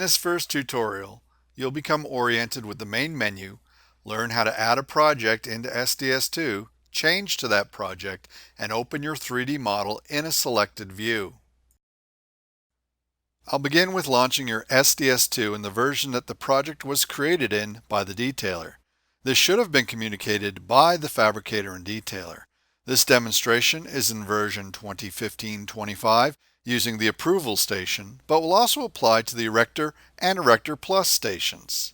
this first tutorial, you'll become oriented with the main menu, learn how to add a project into SDS2, change to that project, and open your 3D model in a selected view. I'll begin with launching your SDS2 in the version that the project was created in by the detailer. This should have been communicated by the fabricator and detailer. This demonstration is in version 2015-25 using the approval station, but will also apply to the Erector and Erector Plus stations.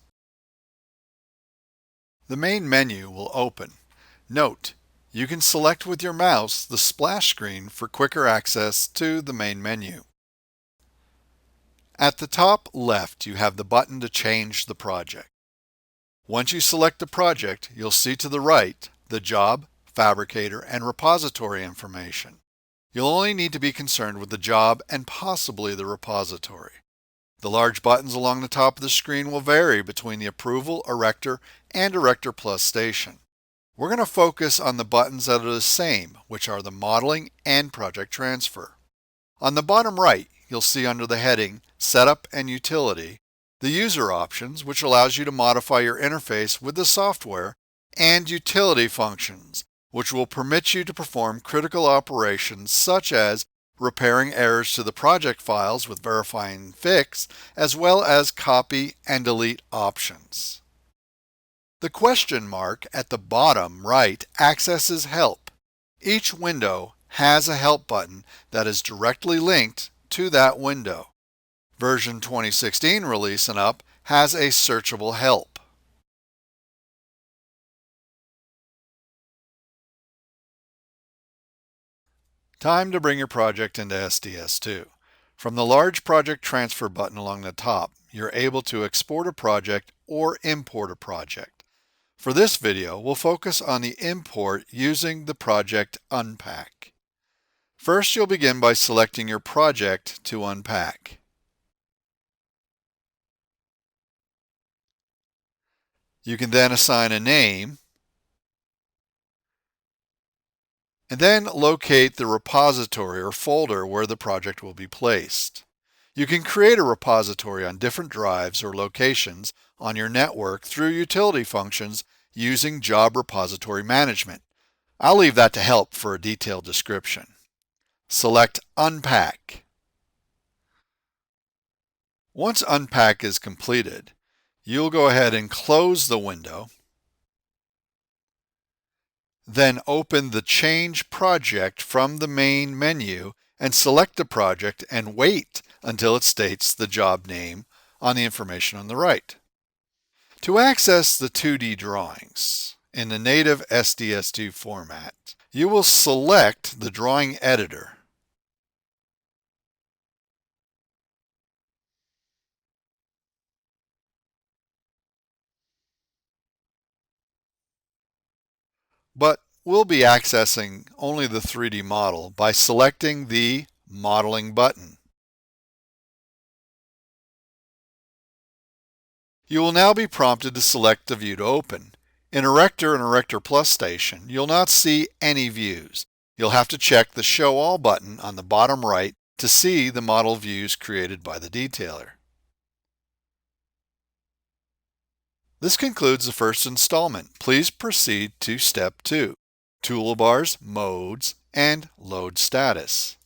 The main menu will open. Note, you can select with your mouse the splash screen for quicker access to the main menu. At the top left, you have the button to change the project. Once you select the project, you'll see to the right the job, fabricator, and repository information. You'll only need to be concerned with the job and possibly the repository. The large buttons along the top of the screen will vary between the Approval, Erector, and Erector Plus station. We're going to focus on the buttons that are the same, which are the Modeling and Project Transfer. On the bottom right, you'll see under the heading Setup and Utility, the User Options, which allows you to modify your interface with the software, and Utility Functions, which will permit you to perform critical operations such as repairing errors to the project files with Verify and Fix, as well as copy and delete options. The question mark at the bottom right accesses Help. Each window has a Help button that is directly linked to that window. Version 2016 release and up has a searchable help. Time to bring your project into SDS2. From the large project transfer button along the top, you're able to export a project or import a project. For this video, we'll focus on the import using the project unpack. First, you'll begin by selecting your project to unpack. You can then assign a name, and then locate the repository or folder where the project will be placed. You can create a repository on different drives or locations on your network through utility functions using Job Repository Management. I'll leave that to Help for a detailed description. Select Unpack. Once Unpack is completed, you'll go ahead and close the window. Then open the Change Project from the main menu and select the project and wait until it states the job name on the information on the right. To access the 2D drawings in the native SDS2 format, you will select the drawing editor. But we'll be accessing only the 3D model by selecting the Modeling button. You will now be prompted to select the view to open. In Erector and Erector Plus station, you'll not see any views. You'll have to check the Show All button on the bottom right to see the model views created by the detailer. This concludes the first installment. Please proceed to Step 2, Toolbars, Modes, and Load Status.